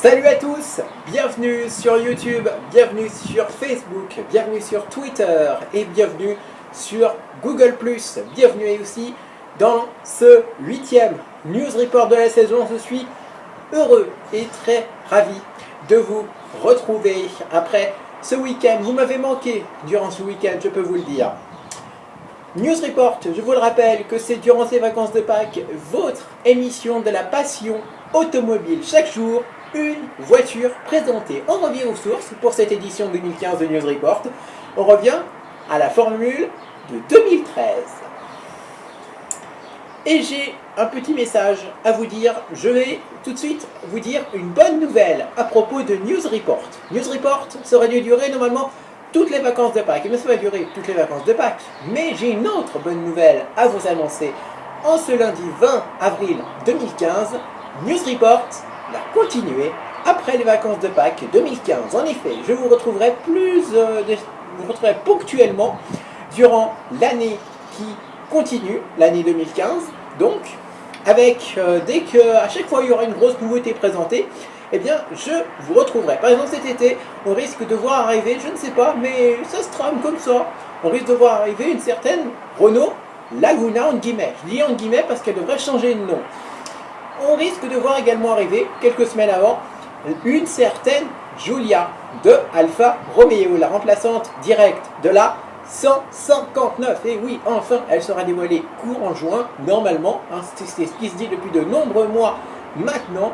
Salut à tous, bienvenue sur YouTube, bienvenue sur Facebook, bienvenue sur Twitter et bienvenue sur Google+. Bienvenue aussi dans ce 8e News Report de la saison. Je suis heureux et très ravi de vous retrouver après ce week-end. Vous m'avez manqué durant ce week-end, je peux vous le dire. News Report, je vous le rappelle que c'est durant ces vacances de Pâques votre émission de la passion automobile. Chaque jour, une voiture présentée. On revient aux sources pour cette édition 2015 de News Report. On revient à la formule de 2013. Et j'ai un petit message à vous dire. Je vais tout de suite vous dire une bonne nouvelle à propos de News Report. News Report serait dû durer normalement toutes les vacances de Pâques. Mais ça va durer toutes les vacances de Pâques. Mais j'ai une autre bonne nouvelle à vous annoncer. En ce lundi 20 avril 2015, News Report va continuer après les vacances de Pâques 2015. En effet, je vous retrouverai ponctuellement durant l'année qui continue, l'année 2015. Donc, avec dès qu'à chaque fois il y aura une grosse nouveauté présentée, eh bien, je vous retrouverai. Par exemple, cet été, on risque de voir arriver, je ne sais pas, mais ça se trame comme ça. On risque de voir arriver une certaine Renault Laguna, en guillemets. Je dis en guillemets parce qu'elle devrait changer de nom. On risque de voir également arriver, quelques semaines avant, une certaine Giulia de Alfa Romeo, la remplaçante directe de la 159. Et oui, enfin, elle sera dévoilée courant juin, normalement. C'est ce qui se dit depuis de nombreux mois maintenant.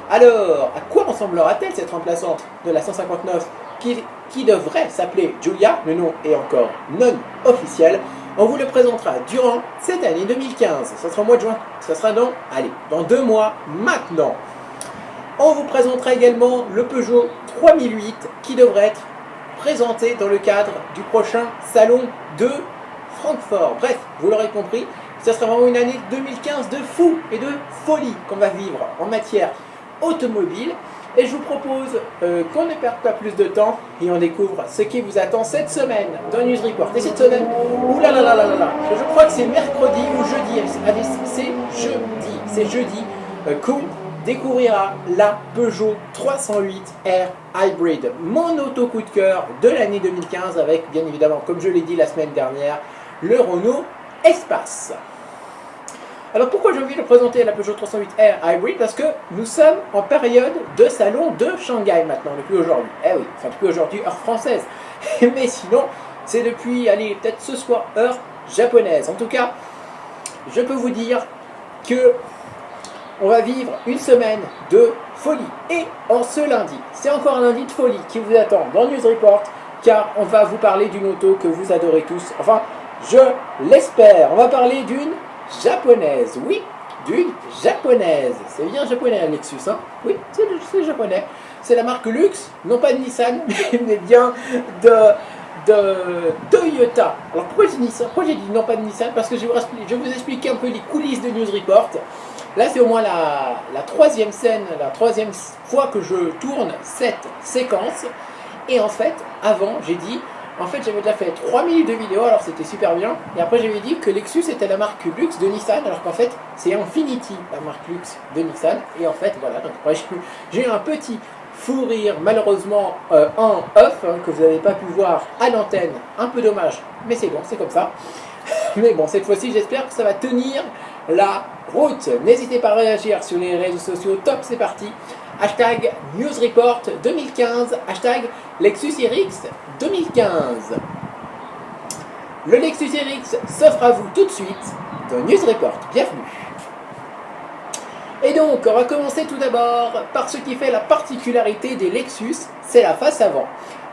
Alors, à quoi ressemblera-t-elle cette remplaçante de la 159 qui devrait s'appeler Giulia? Le nom est encore non officiel. On vous le présentera durant cette année 2015. Ça sera au mois de juin. Ça sera dans 2 mois maintenant. On vous présentera également le Peugeot 3008 qui devrait être présenté dans le cadre du prochain salon de Francfort. Bref, vous l'aurez compris, ça sera vraiment une année 2015 de fou et de folie qu'on va vivre en matière automobile. Et je vous propose qu'on ne perde pas plus de temps et on découvre ce qui vous attend cette semaine dans News Report. Et cette semaine, je crois que c'est mercredi ou jeudi, c'est jeudi qu'on découvrira la Peugeot 308R Hybrid, mon auto coup de cœur de l'année 2015 avec bien évidemment, comme je l'ai dit la semaine dernière, le Renault Espace. Alors pourquoi j'ai envie de présenter la Peugeot 308R Hybrid? Parce que nous sommes en période de salon de Shanghai maintenant, depuis aujourd'hui. Depuis aujourd'hui, heure française. Mais sinon, c'est depuis, peut-être ce soir, heure japonaise. En tout cas, je peux vous dire que on va vivre une semaine de folie. Et en ce lundi, c'est encore un lundi de folie qui vous attend dans News Report, car on va vous parler d'une auto que vous adorez tous. Enfin, je l'espère. On va parler d'une japonaise, oui, d'une japonaise. C'est bien japonais, Lexus, hein? Oui, c'est japonais. C'est la marque Luxe, non pas de Nissan, mais bien de Toyota. Alors pourquoi j'ai dit non pas de Nissan? Parce que je vais vous expliquer un peu les coulisses de News Report. Là, c'est au moins la troisième fois que je tourne cette séquence. Et en fait, avant, j'avais déjà fait 3 minutes de vidéo, alors c'était super bien. Et après, j'avais dit que Lexus était la marque Luxe de Nissan, alors qu'en fait, c'est Infiniti, la marque Luxe de Nissan. Et en fait, voilà, donc après, j'ai eu un petit fou rire, malheureusement en off, que vous n'avez pas pu voir à l'antenne. Un peu dommage, mais c'est bon, c'est comme ça. Mais bon, cette fois-ci, j'espère que ça va tenir la route. N'hésitez pas à réagir sur les réseaux sociaux. Top, c'est parti. Hashtag News Report 2015. Hashtag Lexus RX 2015. Le Lexus RX s'offre à vous tout de suite dans News Report. Bienvenue. Et donc, on va commencer tout d'abord par ce qui fait la particularité des Lexus, c'est la face avant.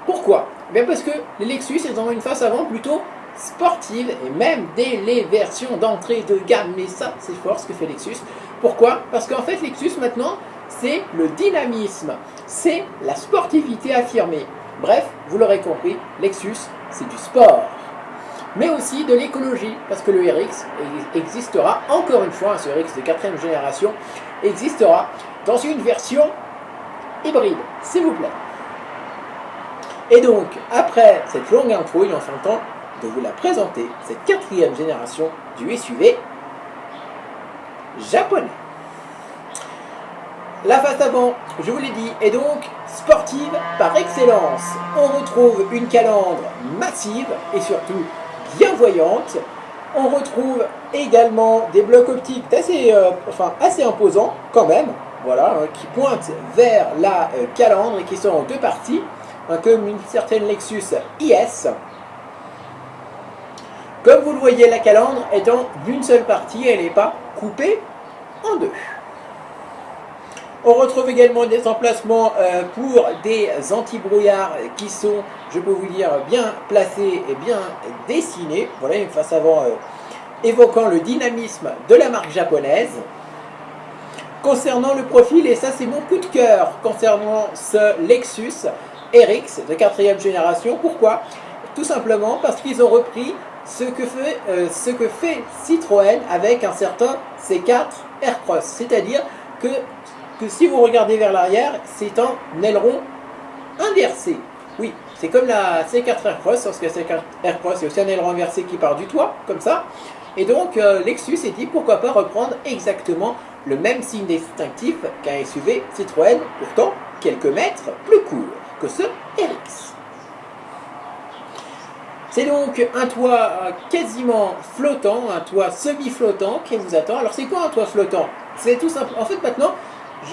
Pourquoi? Bien parce que les Lexus, ils ont une face avant plutôt sportive, et même dès les versions d'entrée de gamme. Mais ça, c'est fort ce que fait Lexus. Pourquoi? Parce qu'en fait, Lexus, maintenant, c'est le dynamisme, c'est la sportivité affirmée. Bref, vous l'aurez compris, Lexus, c'est du sport. Mais aussi de l'écologie, parce que le RX existera, encore une fois, ce RX de 4ème génération, existera dans une version hybride, s'il vous plaît. Et donc, après cette longue intro, il en fait temps de vous la présenter, cette 4ème génération du SUV japonais. La face avant, je vous l'ai dit, est donc sportive par excellence. On retrouve une calandre massive et surtout bien voyante. On retrouve également des blocs optiques assez imposants quand même, voilà, qui pointent vers la calandre et qui sont en deux parties, comme une certaine Lexus IS. Comme vous le voyez, la calandre étant d'une seule partie, elle n'est pas coupée en deux. On retrouve également des emplacements pour des anti-brouillards qui sont, je peux vous dire, bien placés et bien dessinés. Voilà, une face avant évoquant le dynamisme de la marque japonaise. Concernant le profil, et ça c'est mon coup de cœur, concernant ce Lexus RX de 4e génération. Pourquoi? Tout simplement parce qu'ils ont repris ce que fait Citroën avec un certain C4 Aircross. C'est-à-dire que si vous regardez vers l'arrière, c'est un aileron inversé. Oui, c'est comme la C4 Aircross, parce que la C4 Aircross, c'est aussi un aileron inversé qui part du toit, comme ça. Et donc, Lexus s'est dit, pourquoi pas reprendre exactement le même signe distinctif qu'un SUV Citroën, pourtant quelques mètres plus court que ce RX. C'est donc un toit quasiment flottant, un toit semi-flottant qui vous attend. Alors c'est quoi un toit flottant? C'est tout simple. En fait maintenant,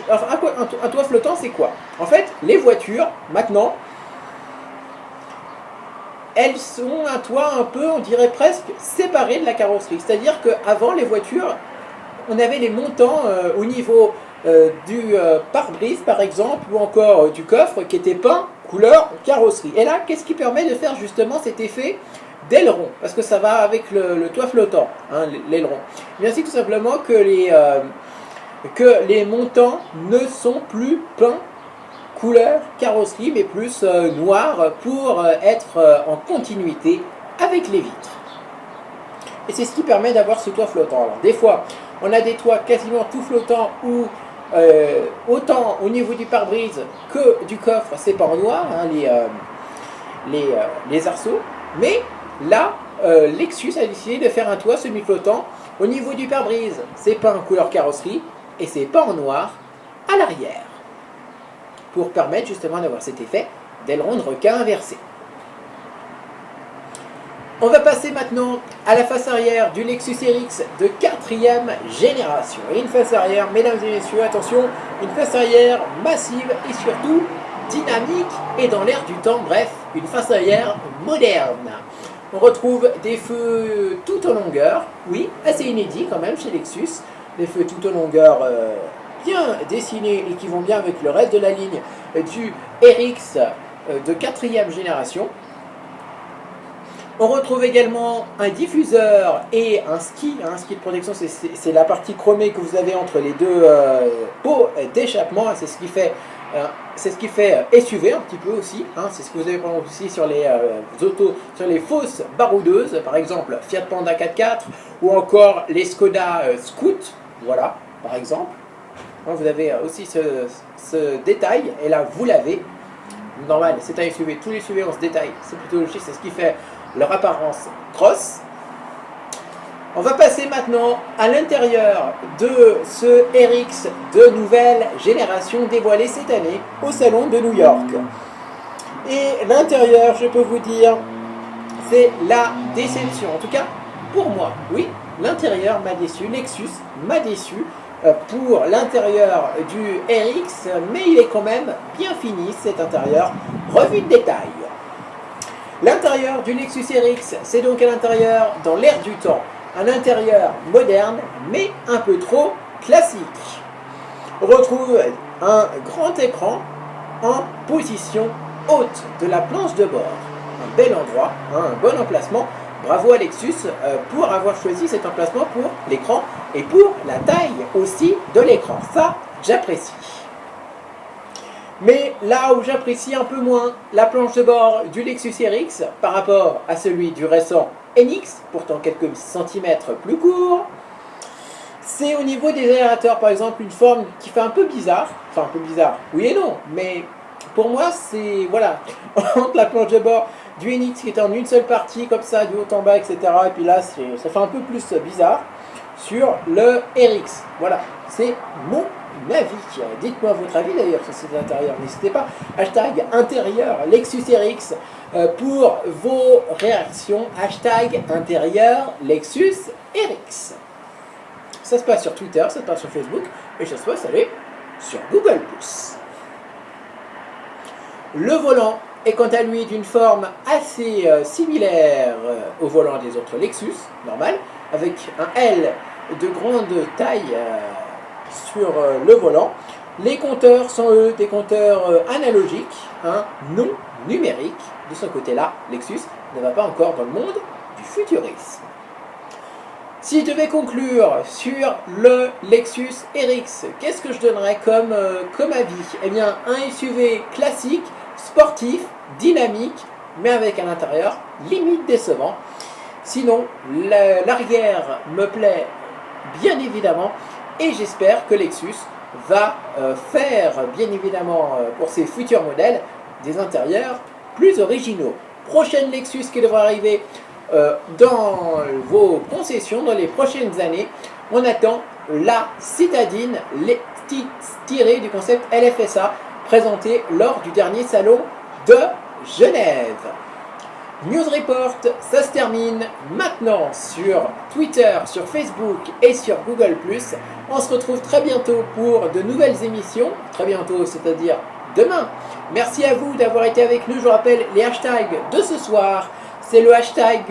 un toit flottant c'est quoi? En fait, les voitures maintenant, elles sont un toit un peu, on dirait presque, séparé de la carrosserie. C'est-à-dire qu'avant les voitures, on avait les montants au niveau du pare-brise par exemple, ou encore du coffre qui était peint couleur carrosserie. Et là, qu'est-ce qui permet de faire justement cet effet d'aileron? Parce que ça va avec le toit flottant, hein, l'aileron. Bien c'est tout simplement que les montants ne sont plus peints couleur carrosserie, mais plus noir pour être en continuité avec les vitres. Et c'est ce qui permet d'avoir ce toit flottant. Alors des fois, on a des toits quasiment tout flottants où autant au niveau du pare-brise que du coffre, c'est pas en noir, hein, les arceaux. Mais là, Lexus a décidé de faire un toit semi-flottant. Au niveau du pare-brise, c'est pas en couleur carrosserie et c'est pas en noir à l'arrière, pour permettre justement d'avoir cet effet d'aileron de requin inversé. On va passer maintenant à la face arrière du Lexus RX de 4e génération. Et une face arrière, mesdames et messieurs, attention, une face arrière massive et surtout dynamique et dans l'air du temps, bref, une face arrière moderne. On retrouve des feux tout en longueur, oui, assez inédit quand même chez Lexus, des feux tout en longueur bien dessinés et qui vont bien avec le reste de la ligne du RX de 4e génération. On retrouve également un diffuseur et un ski de protection, c'est la partie chromée que vous avez entre les deux pots d'échappement, c'est ce qui fait SUV un petit peu aussi, hein, c'est ce que vous avez aussi sur les sur les fausses baroudeuses, par exemple Fiat Panda 4x4 ou encore les Skoda Scoot, voilà, par exemple. Vous avez aussi ce détail, et là vous l'avez, normal, c'est un SUV, tous les SUV ont ce détail, c'est plutôt logique, c'est ce qui fait leur apparence cross. On va passer maintenant à l'intérieur de ce RX de nouvelle génération dévoilé cette année au salon de New York. Et l'intérieur, je peux vous dire, c'est la déception. En tout cas, pour moi, oui, l'intérieur m'a déçu, Lexus m'a déçu pour l'intérieur du RX, mais il est quand même bien fini cet intérieur. Revue de détail. L'intérieur du Lexus RX, c'est donc à l'intérieur dans l'air du temps. Un intérieur moderne, mais un peu trop classique. On retrouve un grand écran en position haute de la planche de bord. Un bel endroit, un bon emplacement. Bravo à Lexus pour avoir choisi cet emplacement pour l'écran et pour la taille aussi de l'écran. Ça, j'apprécie. Mais là où j'apprécie un peu moins la planche de bord du Lexus RX par rapport à celui du récent NX, pourtant quelques centimètres plus court, c'est au niveau des aérateurs, par exemple, une forme qui fait un peu bizarre. Enfin, un peu bizarre, oui et non, mais pour moi, c'est, voilà, entre la planche de bord du NX qui est en une seule partie, comme ça, du haut en bas, etc. Et puis là, ça fait un peu plus bizarre sur le RX. Voilà, c'est mon avis. Dites-moi votre avis d'ailleurs sur cet intérieur, n'hésitez pas. Hashtag intérieur Lexus RX pour vos réactions. Hashtag intérieur Lexus RX. Ça se passe sur Twitter, ça se passe sur Facebook et ça se passe, allez, sur Google+. Le volant est quant à lui d'une forme assez similaire au volant des autres Lexus, normal, avec un L de grande taille sur le volant. Les compteurs sont eux des compteurs analogiques, non numériques. De ce côté-là, Lexus ne va pas encore dans le monde du futurisme. Si je devais conclure sur le Lexus RX, qu'est-ce que je donnerais comme avis? Eh bien, un SUV classique, sportif, dynamique, mais avec un intérieur limite décevant. Sinon, l'arrière me plaît bien évidemment, et j'espère que Lexus va faire, bien évidemment, pour ses futurs modèles, des intérieurs plus originaux. Prochaine Lexus qui devra arriver dans vos concessions dans les prochaines années, on attend la citadine tirée du concept LFSA présenté lors du dernier salon de Genève. News Report, ça se termine maintenant sur Twitter, sur Facebook et sur Google+. On se retrouve très bientôt pour de nouvelles émissions, très bientôt, c'est-à-dire demain. Merci à vous d'avoir été avec nous. Je vous rappelle les hashtags de ce soir. C'est le hashtag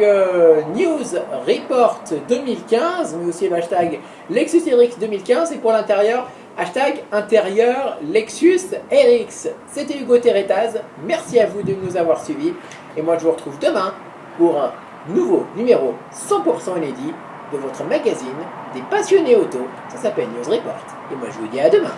News Report 2015, mais aussi le hashtag Lexus RX 2015. Et pour l'intérieur, hashtag intérieur Lexus RX. C'était Hugo Terretaz. Merci à vous de nous avoir suivis. Et moi, je vous retrouve demain pour un nouveau numéro 100% inédit de votre magazine des passionnés auto. Ça s'appelle News Report. Et moi, je vous dis à demain.